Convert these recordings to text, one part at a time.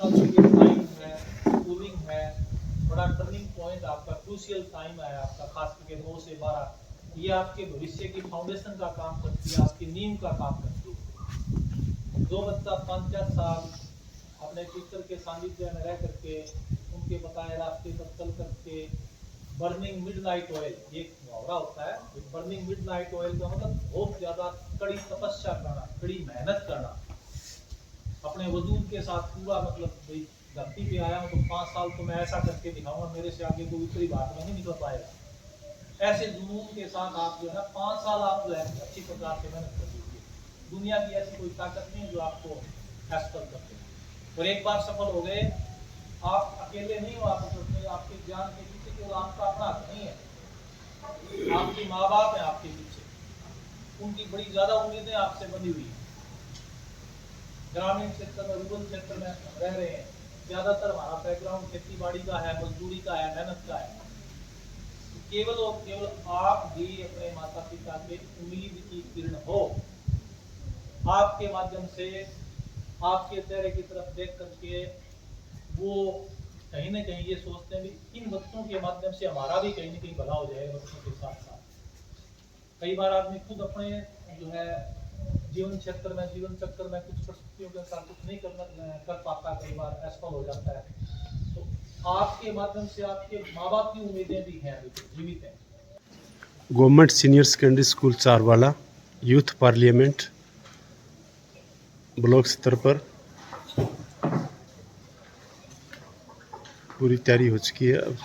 साल का ये टाइम है, स्कूलिंग है, बड़ा टर्निंग पॉइंट आपका, क्रूशियल टाइम है आपका, खास करके 9 से 12। ये आपके भविष्य की फाउंडेशन का काम करती है, आपकी नींव का काम करती है। जो बच्चा 5-4 साल अपने टीचर के सानिध्य में रह करके उनके बताए रास्ते पर चल करके बर्निंग मिडनाइट ऑयल, एक मुहावरा होता है, बर्निंग मिडनाइट ऑयल का मतलब बहुत ज्यादा कड़ी तपस्या करना, कड़ी मेहनत करना, अपने वजूद के साथ पूरा, मतलब भाई धरती पे आया हूँ तो 5 साल तो मैं ऐसा करके दिखाऊंगा, मेरे से आगे कोई ऊपरी बात में नहीं निकल पाएगा। ऐसे जुनून के साथ आप जो है ना 5 साल आप जो है अच्छी प्रकार से मेहनत कर दीजिए। दुनिया की ऐसी कोई ताकत नहीं है जो आपको हैस्पल कर दे। और एक बार सफल हो गए, आप अकेले नहीं हो, आप आपके ज्ञान के पीछे केवल आपका अपना नहीं है, आपके माँ बाप है आपके पीछे, उनकी बड़ी ज्यादा उम्मीदें आपसे बनी हुई है। ग्रामीण क्षेत्र में, रूरल क्षेत्र में रह रहे हैं, ज्यादातर हमारा बैकग्राउंड खेती बाड़ी का है, मजदूरी का है, मेहनत का है। केवल और केवल आप भी अपने माता पिता के उम्मीद की किरण हो। आपके माध्यम से आपके चेहरे की तरफ देख करके वो कहीं ना कहीं ये सोचते हैं भी इन बच्चों के माध्यम से हमारा भी कहीं ना कहीं भला हो जाएगा। बच्चों के साथ साथ कई बार आदमी खुद अपने जो है जीवन क्षेत्र में, जीवन चक्कर में कुछ परिस्थितियों के साथ कुछ नहीं कर पाता, कई बार असफल हो जाता है। तो आपके माध्यम से आपके माँ बाप की उम्मीदें भी हैं, जीवित हैं। Government senior secondary school Charwala youth parliament block स्तर पर पूरी तैयारी हो चुकी है। अब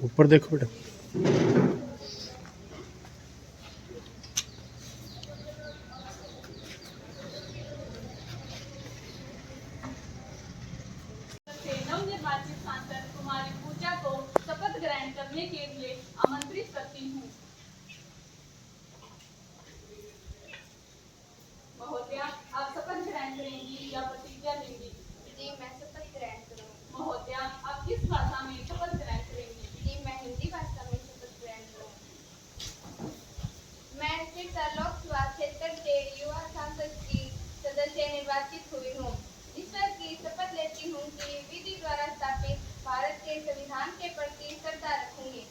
ऊपर देखो बेटा। नवनिर्वाचित सांसद कुमारी पूजा को शपथ ग्रहण करने के लिए आमंत्रित करती हूँ। महोदया, आप शपथ ग्रहण करेंगी या प्रतिज्ञा लेंगी? जी, मैं शपथ ग्रहण करूँगी। महोदया, आप किस भाषा में शपथ ग्रहण करेंगी? जी, मैं हिंदी भाषा में शपथ ग्रहण करूँगी। मैं सिरसा लोकसभा क्षेत्र से युवा सांसद की सदस्य निर्वाचित हुई हूँ। ईश्वर की शपथ लेती हूँ कि विधि द्वारा स्थापित भारत के संविधान के प्रति श्रद्धा रखूंगी,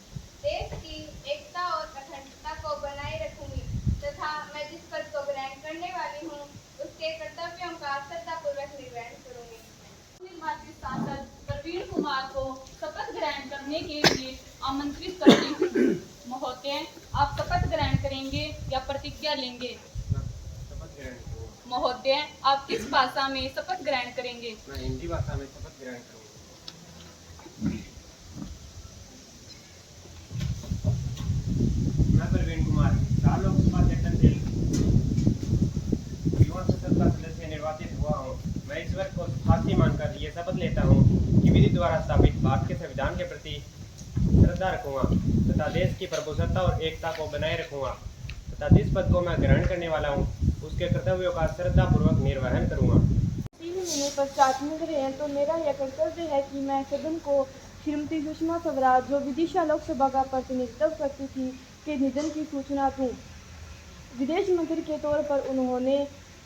देश की एकता और अखंडता को बनाए रखूंगी तथा मैं जिस पद को ग्रहण करने वाली हूँ उसके कर्तव्यों का श्रद्धापूर्वक निर्वहन करूंगी। निर्वाचित सांसद प्रवीण कुमार को शपथ ग्रहण करने के लिए आमंत्रित करती हूँ। महोदय, आप शपथ ग्रहण करेंगे या प्रतिज्ञा लेंगे? महोदय, आप किस भाषा में शपथ ग्रहण करेंगे? मैं हिंदी भाषा में शपथ ग्रहण करूंगा। मैं प्रवीण कुमार लोकसभा क्षेत्र से युवा संसद का सदस्य निर्वाचित हुआ हूँ। मैं ईश्वर को साक्षी मानकर ये शपथ लेता हूँ कि विधि द्वारा स्थापित भारत के संविधान के प्रति श्रद्धा रखूंगा तथा देश की प्रभुसत्ता और एकता को बनाए रखूंगा तथा जिस पद को मैं ग्रहण करने वाला हूँ उसके कर्तव्यों का श्रद्धापूर्वक निर्वहन करूंगा। 3 महीने पश्चात मिल रहे हैं तो मेरा यह कर्तव्य है कि मैं सदन को श्रीमती सुषमा स्वराज, जो विदिशा लोकसभा का प्रतिनिधित्व करती थी, के निधन की सूचना दूं। विदेश मंत्री के तौर पर उन्होंने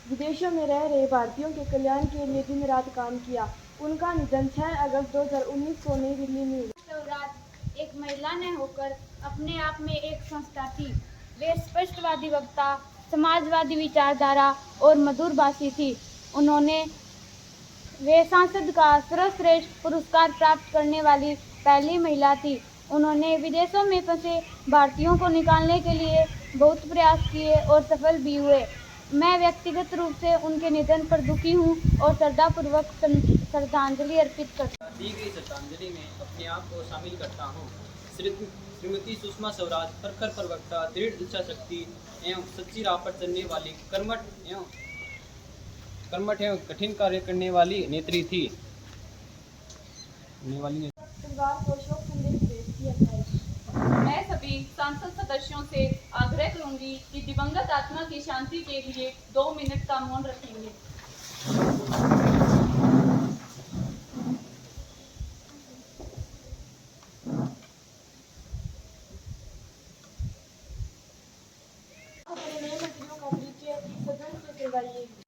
विदेशों में रह रहे भारतीयों के कल्याण के लिए दिन रात काम किया। उनका निधन 6 अगस्त 2019 को नई दिल्ली में हुआ। स्वराज एक महिला न होकर अपने आप में एक संस्था थी। वे स्पष्टवादी वक्ता, समाजवादी विचारधारा और मधुर भाषी थी। वे सांसद का सर्वश्रेष्ठ पुरस्कार प्राप्त करने वाली पहली महिला थी। उन्होंने विदेशों में फंसे भारतीयों को निकालने के लिए बहुत प्रयास किए और सफल भी हुए। मैं व्यक्तिगत रूप से उनके निधन पर दुखी हूँ और श्रद्धापूर्वक श्रद्धांजलि अर्पित करता हूँ। दी गई श्रद्धांजलि में अपने आप को शामिल करता हूँ। श्रीमती सुषमा स्वराज प्रखर प्रवक्ता, दृढ़ इच्छा शक्ति एवं सच्ची राह पर चलने वाली, कर्मठ एवं कठिन कार्य करने वाली नेत्री थी। परिवार को शोक संदेश भेज दिया जाए। मैं सभी सांसद सदस्यों से आग्रह करूंगी कि दिवंगत आत्मा की शांति के लिए 2 मिनट का मौन रखेंगे।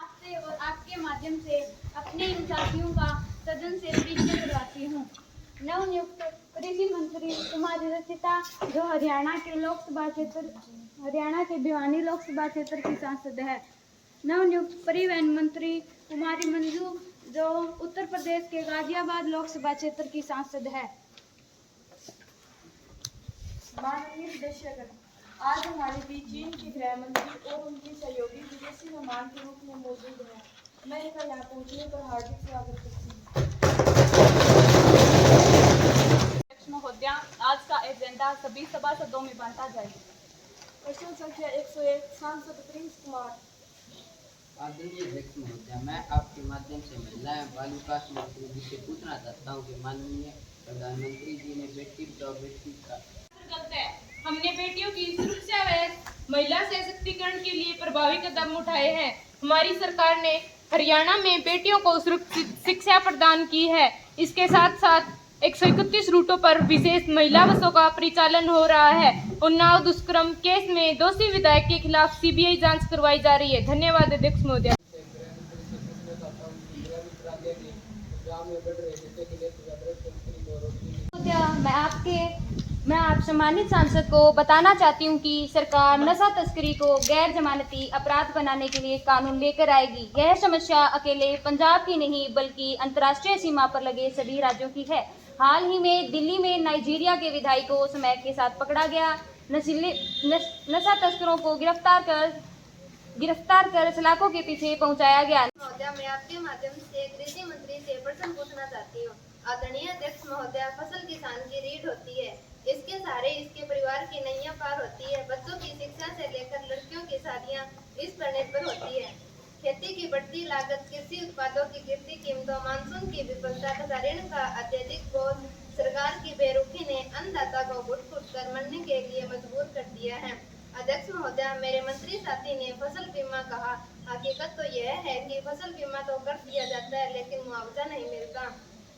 आपसे और आपके माध्यम से अपने इन साथियों का सदन से परिचय करवाती हूँ। नवनियुक्त कृषि मंत्री कुमारी रचिता, जो हरियाणा के भिवानी लोकसभा क्षेत्र की सांसद है। नवनियुक्त परिवहन मंत्री कुमारी मंजू, जो उत्तर प्रदेश के गाजियाबाद लोकसभा क्षेत्र की सांसद है। माननीय निदेशक, आज हमारे बीच चीन के गृह मंत्री और उनकी सहयोगी विदेशी मेहमान के रूप में मौजूद हैं। मैं इनका यहाँ पहुँचने पर हार्दिक स्वागत करती हूँ। अध्यक्ष महोदया, आज का एजेंडा सभी सभासदों में बांटा जाएगा। प्रश्न संख्या 101, सांसद प्रिंस कुमार। आदरणीय अध्यक्ष महोदया, मैं आपके माध्यम से महिला एवं बाल विकास मंत्री जी से पूछना चाहता हूँ कि माननीय प्रधानमंत्री जी ने बेटी बचाओ बेटी का हमने बेटियों की सुरक्षा व महिला सशक्तिकरण के लिए प्रभावी कदम उठाए हैं। हमारी सरकार ने हरियाणा में बेटियों को सुरक्षित शिक्षा प्रदान की है। इसके साथ साथ 131 रूटों पर विशेष महिला बसों का परिचालन हो रहा है। उन्नाव दुष्कर्म केस में दोषी विधायक के खिलाफ सीबीआई जांच करवाई जा रही है। धन्यवाद अध्यक्ष महोदया। मैं आप सम्मानित सांसद को बताना चाहती हूँ कि सरकार नशा तस्करी को गैर जमानती अपराध बनाने के लिए कानून लेकर आएगी। यह समस्या अकेले पंजाब की नहीं बल्कि अंतर्राष्ट्रीय सीमा पर लगे सभी राज्यों की है। हाल ही में दिल्ली में नाइजीरिया के विधायक को स्मैक के साथ पकड़ा गया। नशा तस्करों को गिरफ्तार कर सलाखों के पीछे पहुंचाया गया। महोदया, मैं आपके माध्यम से कृषि मंत्री से प्रश्न पूछना चाहती हूँ। आदरणीय अध्यक्ष महोदया, फसल किसान की रीढ़ होती है। इसके सहारे इसके परिवार की नैया पार होती है। बच्चों की शिक्षा से लेकर लड़कियों की शादियाँ इस पर निर्भर होती है। खेती की बढ़ती लागत, कृषि उत्पादों की गिरती कीमतों, मानसून की विफलता तथा ऋण का अत्यधिक बोझ, सरकार की बेरुखी ने अन्नदाता को घुट-घुट कर मरने के लिए मजबूर कर दिया है। अध्यक्ष महोदया, मेरे मंत्री साथी ने फसल बीमा कहा। हकीकत तो यह है कि फसल बीमा तो कर दिया जाता है लेकिन मुआवजा नहीं मिलता।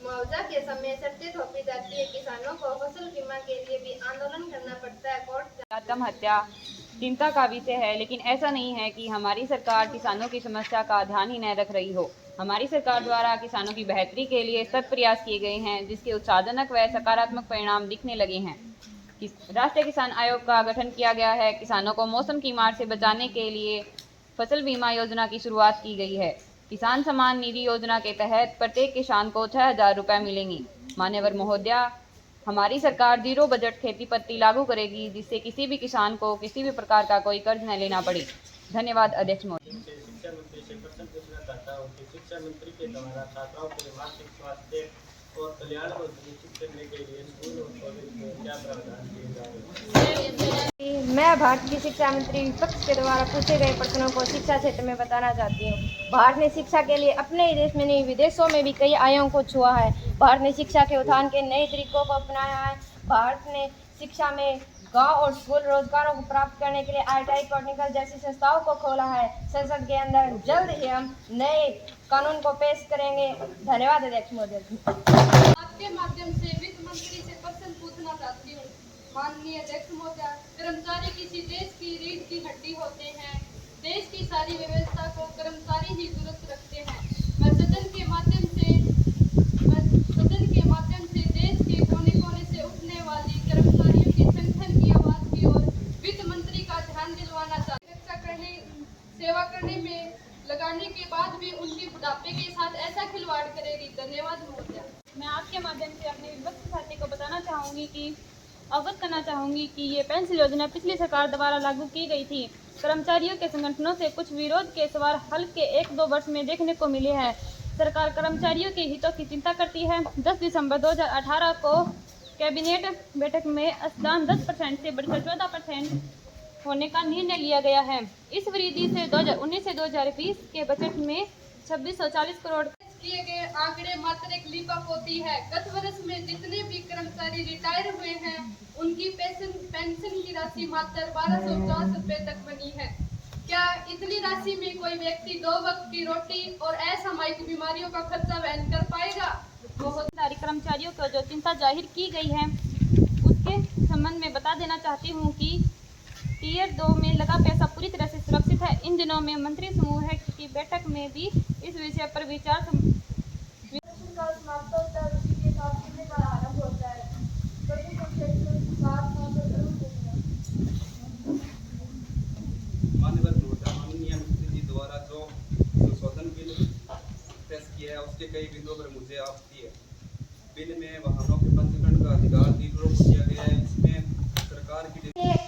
मुआवजा के समय शर्तें थोपी जाती है। किसानों को फसल बीमा के लिए भी आंदोलन करना पड़ता है। कोर्ट आत्महत्या चिंता का विषय है, लेकिन ऐसा नहीं है कि हमारी सरकार किसानों की समस्या का ध्यान ही न रख रही हो। हमारी सरकार द्वारा किसानों की बेहतरी के लिए सख्त प्रयास किए गए हैं, जिसके उत्साहजनक व सकारात्मक परिणाम दिखने लगे हैं। राष्ट्रीय किसान आयोग का गठन किया गया है। किसानों को मौसम की मार से बचाने के लिए फसल बीमा योजना की शुरुआत की गई है। किसान सम्मान निधि योजना के तहत प्रत्येक किसान को 6,000 रुपये मिलेंगी। मान्यवर महोदया, हमारी सरकार 0 बजट खेती पत्ती लागू करेगी, जिससे किसी भी किसान को किसी भी प्रकार का कोई कर्ज न लेना पड़े। धन्यवाद अध्यक्ष महोदय। शिक्षा मंत्री से प्रश्न पूछना चाहता हूँ कि शिक्षा मंत्री के द्वारा छात्राओं के मानसिक स्वास्थ्य और कल्याण को सुनिश्चित करने के लिए स्कूल और कॉलेज में क्या प्रावधान किए जा रहे हैं? मैं भारत की शिक्षा मंत्री विपक्ष के द्वारा पूछे गए प्रश्नों को शिक्षा क्षेत्र में बताना चाहती हूँ। भारत ने शिक्षा के लिए अपने ही देश में नहीं विदेशों में भी कई आयामों को छुआ है। भारत ने शिक्षा के उत्थान के नए तरीकों को अपनाया है। भारत ने शिक्षा में गांव और स्कूल रोजगारों को प्राप्त करने के लिए ITI टेक्निकल जैसी संस्थाओं को खोला है। संसद के अंदर जल्द ही हम नए कानून को पेश करेंगे। धन्यवाद अध्यक्ष महोदय। आपके माध्यम से वित्त मंत्री से प्रश्न पूछना चाहती हूँ। माननीय अध्यक्ष महोदय, कर्मचारी किसी देश की रीढ़ की हड्डी होते हैं। देश की सारी व्यवस्था को कर्मचारी ही दुरुस्त रखते हैं। मैं सदन के माध्यम से देश के कोने-कोने से उठने वाली कर्मचारियों के संगठन की आवाज की ओर वित्त मंत्री का ध्यान दिलवाना चाहती हूँ। सेवा करने में लगाने के बाद भी उनके बुढ़ापे के साथ ऐसा खिलवाड़ करेगी। धन्यवाद महोदया। मैं आपके माध्यम से अपने विपक्ष साथी को बताना चाहूँगी कि अवगत करना चाहूँगी कि ये पेंशन योजना पिछली सरकार द्वारा लागू की गई थी। कर्मचारियों के संगठनों से कुछ विरोध के सवाल हाल के 1-2 वर्ष में देखने को मिले हैं। सरकार कर्मचारियों के हितों की चिंता करती है। 10 दिसंबर 2018 को कैबिनेट बैठक में अंशदान 10% से बढ़कर 14% होने का निर्णय लिया गया है। इस वृद्धि से 2019 से 2020 के बजट में 2640 करोड़ किए गए आंकड़े मात्र एक लीपापोती है। गत वर्ष में जितने भी कर्मचारी रिटायर हुए हैं, उनकी पेंशन की राशि मात्र 1250 रुपये तक बनी राशि में कोई व्यक्ति 2 वक्त की रोटी और असामयिक बीमारियों का खर्चा वहन कर पाएगा? बहुत सारे कर्मचारियों को जो चिंता जाहिर की गई है उसके संबंध में बता देना चाहती हूँ कि टीयर 2 में लगा पैसा पूरी तरह से सुरक्षित है। इन दिनों में मंत्री समूह की बैठक में भी इस विषय पर विचार का समाप्त होता है, उसी के साथ सीखने का आरंभ होता है। सभी को माननीय मंत्री जी द्वारा जो संशोधन बिल पेश किया है उसके कई बिंदुओं पर मुझे आपत्ति है। बिल में वाहनों के पंजीकरण का अधिकार डीलरों को दिया गया है। इसमें सरकार की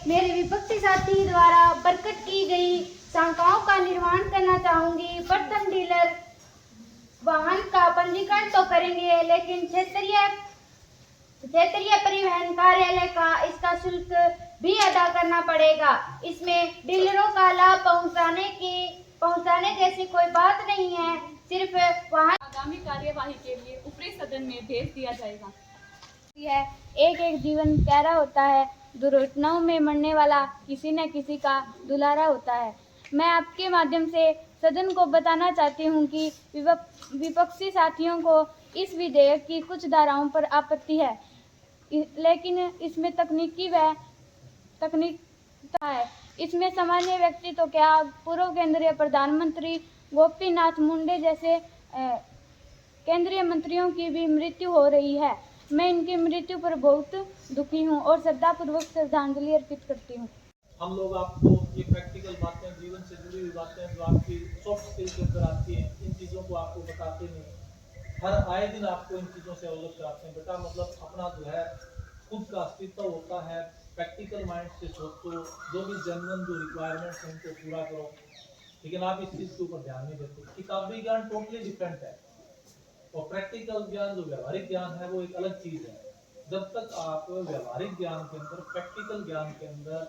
मेरे विपक्षी साथी द्वारा प्रकट की गई शंकाओं का निर्माण करना चाहूंगी। प्रथम, डीलर वाहन का पंजीकरण तो करेंगे, लेकिन क्षेत्रीय परिवहन कार्यालय का इसका शुल्क भी अदा करना पड़ेगा। इसमें डीलरों का लाभ पहुंचाने जैसी कोई बात नहीं है। सिर्फ वाहन आगामी कार्यवाही के लिए ऊपरी सदन में भेज दिया जाएगा। एक जीवन प्यारा होता है, दुर्घटनाओं में मरने वाला किसी न किसी का दुलारा होता है। मैं आपके माध्यम से सदन को बताना चाहती हूं कि विपक्षी साथियों को इस विधेयक की कुछ धाराओं पर आपत्ति है, लेकिन इसमें तकनीकता है। इसमें सामान्य व्यक्ति तो क्या, पूर्व केंद्रीय प्रधानमंत्री गोपीनाथ मुंडे जैसे केंद्रीय मंत्रियों की भी मृत्यु हो रही है। मैं इनकी मृत्यु पर बहुत दुखी हूं और श्रद्धापूर्वक श्रद्धांजलि अर्पित करती हूं। हम लोग आपको ये प्रैक्टिकल बातें, जीवन से जुड़ी हुई बातें जो आपकी सॉफ्ट स्किल के अंदर आती हैं, इन चीज़ों को आपको बताते नहीं। हर आए दिन आपको इन चीज़ों से अवगत कराते हैं। बेटा मतलब अपना जो है खुद का अस्तित्व होता है, प्रैक्टिकल माइंड से सोचो, जो भी जनरल जो रिक्वायरमेंट्स हैं उनको पूरा करो। लेकिन आप इस चीज़ के ऊपर ध्यान नहीं देते। किताबी ज्ञान टोटली डिफरेंट है और प्रैक्टिकल ज्ञान जो व्यावहारिक ज्ञान है वो एक अलग चीज़ है। जब तक आप व्यावहारिक ज्ञान के अंदर, प्रैक्टिकल ज्ञान के अंदर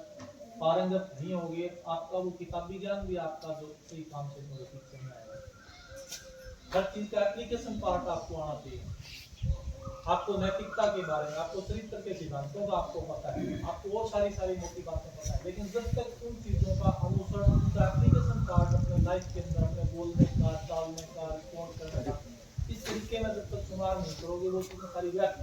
पारंगत नहीं होगे, आपका वो किताबी ज्ञान भी आपका जो सही काम से ठीक नहीं आएगा। हर चीज का एप्लीकेशन पार्ट आपको आना चाहिए। आपको नैतिकता के बारे में, आपको चरित्र के सिद्धांतों का आपको पता है, आपको और सारी मोटी बातें पता है, लेकिन जब तक उन चीजों का अनुसरण, उनका एप्लीकेशन पार्ट अपने लाइफ के अंदर, अपने बोलने का, चालने का, रिपोर्ट करने का, इस तरीके में जब तक शुमार नहीं करोगे, वो चीजें सारी व्यर्थ